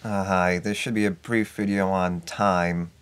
Hi, this should be a brief video on time.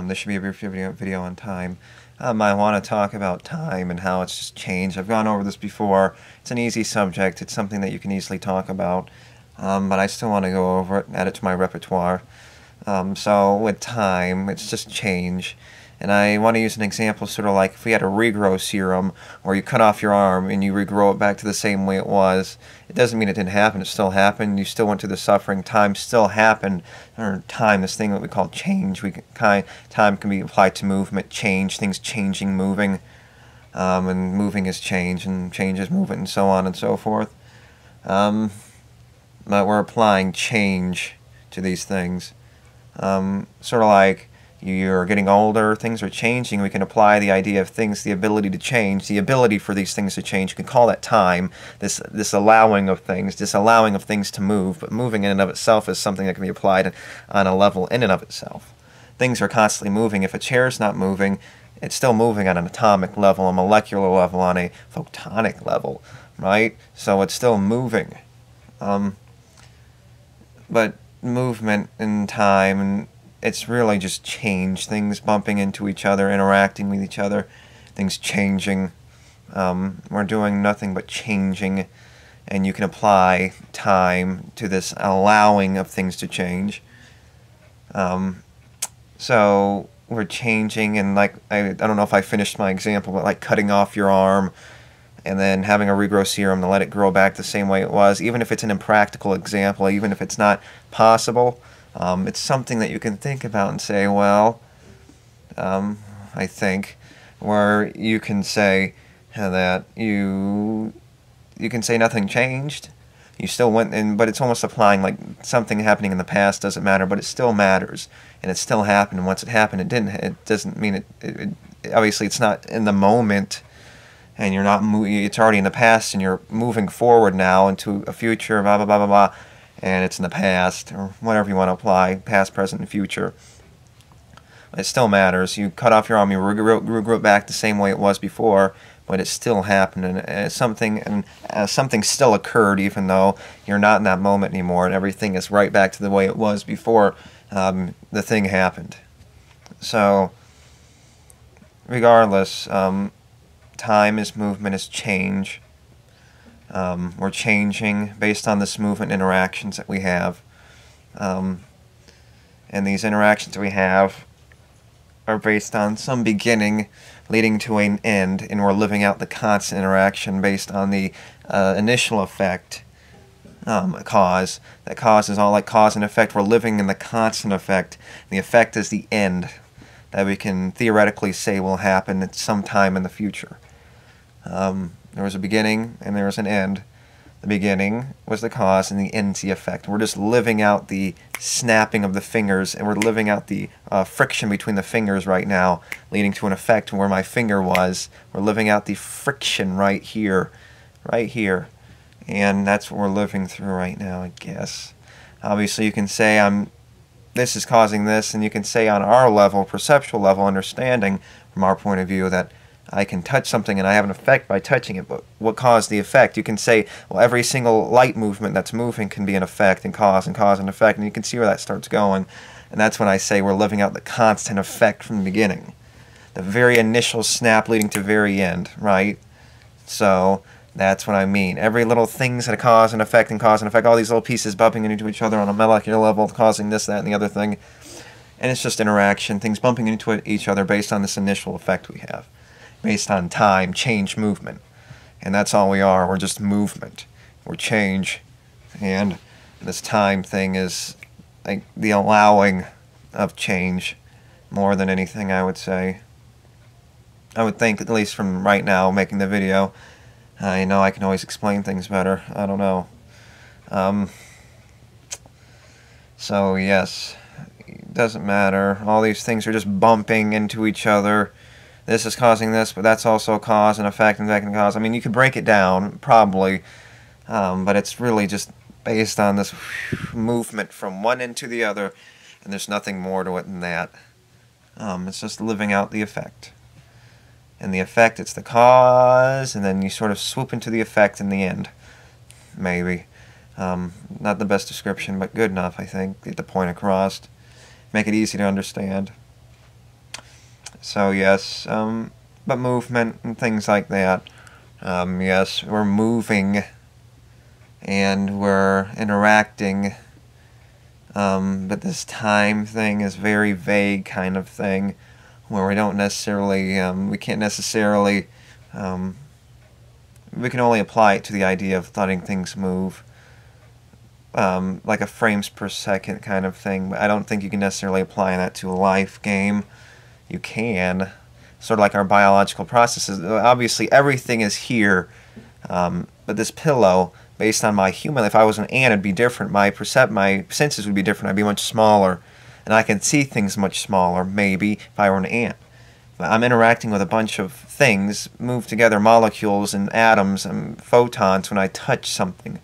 This should be a brief video on time. I want to talk about time and how it's just changed. I've gone over this before. It's an easy subject. It's something that you can easily talk about. But I still want to go over it, add it to my repertoire. So with time, it's just change. And I want to use an example sort of like if we had a regrow serum where you cut off your arm and you regrow it back to the same way it was. It doesn't mean it didn't happen. It still happened. You still went through the suffering. Time still happened. Or time, this thing that we call change. Time can be applied to movement, change, things changing, moving. And moving is change, and change is movement, and so on and so forth. But we're applying change to these things. Sort of like you're getting older, things are changing, we can apply the idea of things, the ability to change, the ability for these things to change. You can call that time, this allowing of things, disallowing of things to move, but moving in and of itself is something that can be applied on a level in and of itself. Things are constantly moving. If a chair's not moving, it's still moving on an atomic level, a molecular level, on a photonic level, right? So it's still moving. But movement and time, and it's really just change, things bumping into each other, interacting with each other, things changing. We're doing nothing but changing, and you can apply time to this allowing of things to change. So we're changing, and like I don't know if I finished my example, but like cutting off your arm and then having a regrow serum to let it grow back the same way it was, even if it's an impractical example, even if it's not possible, it's something that you can think about and say, well, I think, where you can say that you can say nothing changed. You still went in, but it's almost applying like something happening in the past doesn't matter, but it still matters, and it still happened. And once it happened, it didn't. It doesn't mean it obviously, it's not in the moment, and you're not. It's already in the past, and you're moving forward now into a future. Blah blah blah blah blah, and it's in the past, or whatever you want to apply, past, present, and future. It still matters. You cut off your arm, you regrew it back the same way it was before, but it still happened, and something still occurred, even though you're not in that moment anymore, and everything is right back to the way it was before the thing happened. So, regardless, time is movement, is change. We're changing based on this movement interactions that we have, and these interactions that we have are based on some beginning leading to an end, and we're living out the constant interaction based on the initial effect, cause. That cause is all like cause and effect. We're living in the constant effect. The effect is the end that we can theoretically say will happen at some time in the future. There was a beginning and there was an end. The beginning was the cause and the end's the effect. We're just living out the snapping of the fingers, and we're living out the friction between the fingers right now, leading to an effect where my finger was. We're living out the friction right here, and that's what we're living through right now, I guess. Obviously, you can say this is causing this, and you can say on our level, perceptual level, understanding from our point of view that I can touch something and I have an effect by touching it, but what caused the effect? You can say, well, every single light movement that's moving can be an effect and cause and effect, and you can see where that starts going. And that's when I say we're living out the constant effect from the beginning. The very initial snap leading to very end, right? So that's what I mean. Every little thing's that cause and effect, all these little pieces bumping into each other on a molecular level, causing this, that, and the other thing. And it's just interaction, things bumping into each other based on this initial effect we have. Based on time, change, movement. And that's all we are. We're just movement. We're change. And this time thing is like the allowing of change more than anything, I would say. I would think, at least from right now, making the video, I know I can always explain things better. I don't know. So, yes, it doesn't matter. All these things are just bumping into each other. This is causing this, but that's also cause and effect and second cause. I mean, you could break it down, probably, but it's really just based on this movement from one end to the other, and there's nothing more to it than that. It's just living out the effect. And the effect, it's the cause, and then you sort of swoop into the effect in the end, maybe. Not the best description, but good enough, I think. Get the point across. Make it easy to understand. So yes, but movement and things like that. Yes, we're moving and we're interacting. But this time thing is very vague kind of thing, where we don't necessarily, we can't necessarily, we can only apply it to the idea of letting things move. Like a frames per second kind of thing, but I don't think you can necessarily apply that to a life game. You can, sort of like our biological processes. Obviously, everything is here, but this pillow, based on my human, if I was an ant, it'd be different. My senses would be different. I'd be much smaller, and I can see things much smaller, maybe, if I were an ant. But I'm interacting with a bunch of things, move together molecules and atoms and photons when I touch something.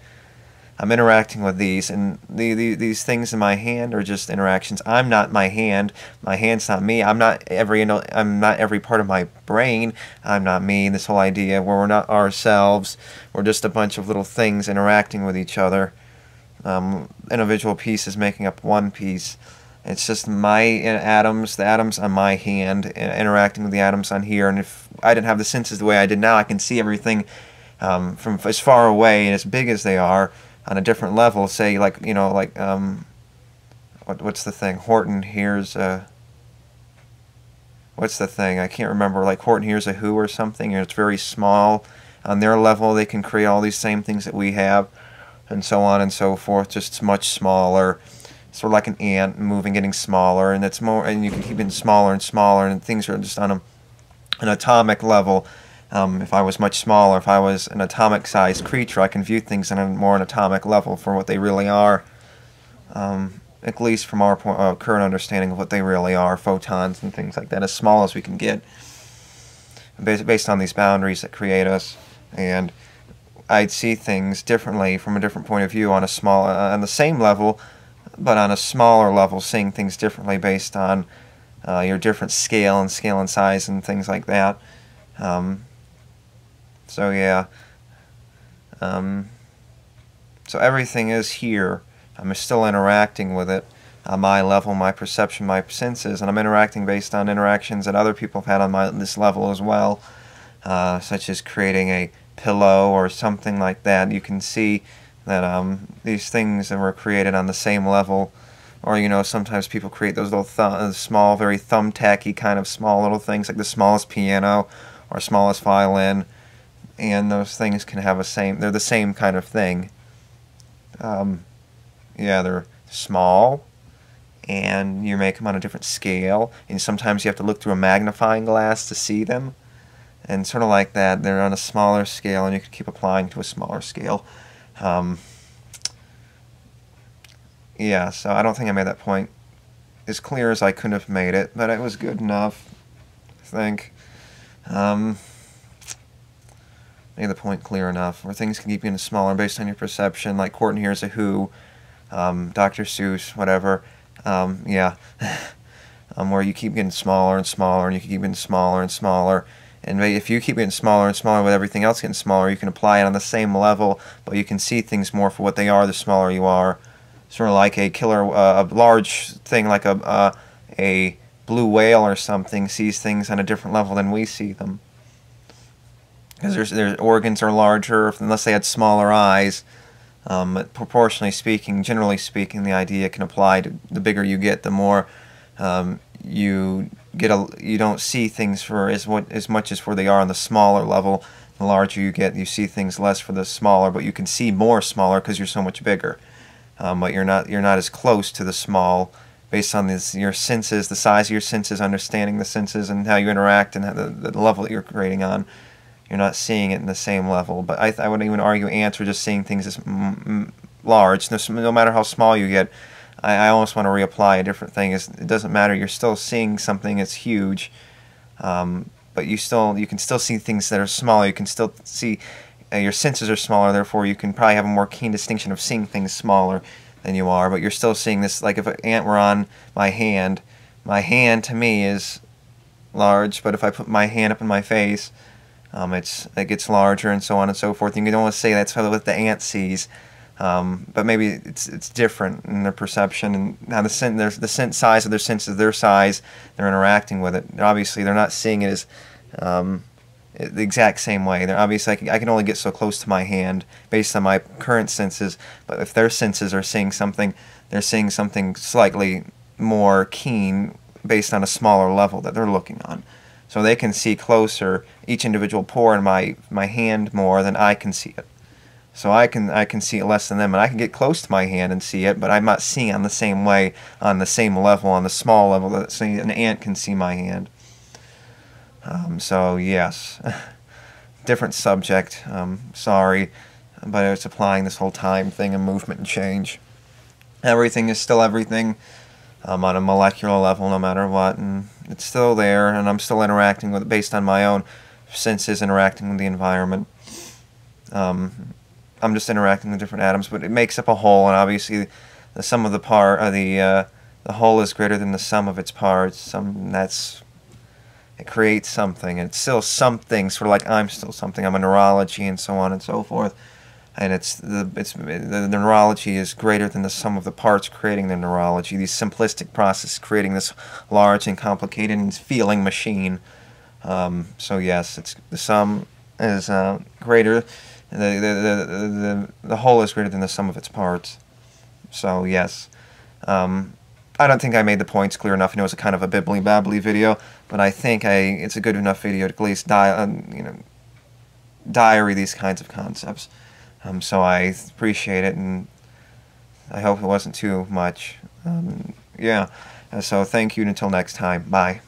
I'm interacting with these, and these things in my hand are just interactions. I'm not my hand. My hand's not me. I'm not every part of my brain. I'm not me. This whole idea where we're not ourselves. We're just a bunch of little things interacting with each other. Individual pieces making up one piece. It's just my atoms, the atoms on my hand, interacting with the atoms on here. And if I didn't have the senses the way I did now, I can see everything from as far away and as big as they are, on a different level. Say, like, you know, like, what's the thing? Horton hears a... What's the thing? I can't remember. Like, Horton hears a who or something, and it's very small. On their level, they can create all these same things that we have, and so on and so forth, just much smaller. Sort of like an ant moving, getting smaller, and it's more, and you can keep it smaller and smaller, and things are just on an atomic level. If I was much smaller, if I was an atomic-sized creature, I can view things on a more an atomic level for what they really are. At least from our current understanding of what they really are, photons and things like that, as small as we can get, based on these boundaries that create us. And I'd see things differently from a different point of view on the same level, but on a smaller level, seeing things differently based on your different scale and size and things like that. So yeah, so everything is here. I'm still interacting with it on my level, my perception, my senses, and I'm interacting based on interactions that other people have had on this level as well, such as creating a pillow or something like that. You can see that these things that were created on the same level, or, you know, sometimes people create those little small, very thumbtacky kind of small little things, like the smallest piano or smallest violin. And those things can have they're the same kind of thing. Yeah, they're small, and you make them on a different scale, and sometimes you have to look through a magnifying glass to see them, and sort of like that, they're on a smaller scale, and you can keep applying to a smaller scale. Yeah, so I don't think I made that point as clear as I could have made it, but it was good enough, I think. Made the point clear enough, where things can keep getting smaller based on your perception, like Horton hears a who, Dr. Seuss, whatever, yeah, where you keep getting smaller and smaller, and you keep getting smaller and smaller, and if you keep getting smaller and smaller with everything else getting smaller, you can apply it on the same level, but you can see things more for what they are the smaller you are. Sort of like a large thing like a blue whale or something sees things on a different level than we see them. Because their organs are larger, unless they had smaller eyes. Proportionally speaking, generally speaking, the idea can apply to the bigger you get, the more you don't see things for as much as for they are on the smaller level. The larger you get, you see things less for the smaller, but you can see more smaller because you're so much bigger. But you're not as close to the small based on your senses, the size of your senses, understanding the senses, and how you interact and the level that you're creating on. You're not seeing it in the same level, but I wouldn't even argue ants are just seeing things as large. No matter how small you get, I almost want to reapply a different thing. It doesn't matter. You're still seeing something that's huge, but you can still see things that are small. You can still see your senses are smaller. Therefore, you can probably have a more keen distinction of seeing things smaller than you are. But you're still seeing this. Like if an ant were on my hand to me is large. But if I put my hand up in my face, it gets larger, and so on and so forth. You can almost say that's what the ant sees. But maybe it's different in their perception and how there's the size of their senses, their size, they're interacting with it. Obviously, they're not seeing it as the exact same way. They're obviously I can only get so close to my hand based on my current senses. But if their senses are seeing something, they're seeing something slightly more keen based on a smaller level that they're looking on. So they can see closer each individual pore in my hand more than I can see it. So I can see it less than them, and I can get close to my hand and see it, but I'm not seeing on the same way, on the same level, on the small level that say an ant can see my hand. So yes, different subject. Sorry, but it's applying this whole time thing and movement and change. Everything is still everything on a molecular level, no matter what, and it's still there, and I'm still interacting with it based on my own senses, interacting with the environment. I'm just interacting with different atoms, but it makes up a whole, and obviously the sum of the whole is greater than the sum of its parts. It creates something, and it's still something, sort of like I'm still something. I'm a neurology, and so on and so forth. And the neurology is greater than the sum of the parts creating the neurology. These simplistic processes creating this large and complicated and feeling machine. So yes, the sum is greater. The whole is greater than the sum of its parts. So yes, I don't think I made the points clear enough. I know it's a kind of a bibbly-babbly video, but I think it's a good enough video to at least diary these kinds of concepts. So I appreciate it, and I hope it wasn't too much. Yeah. So thank you, and until next time. Bye.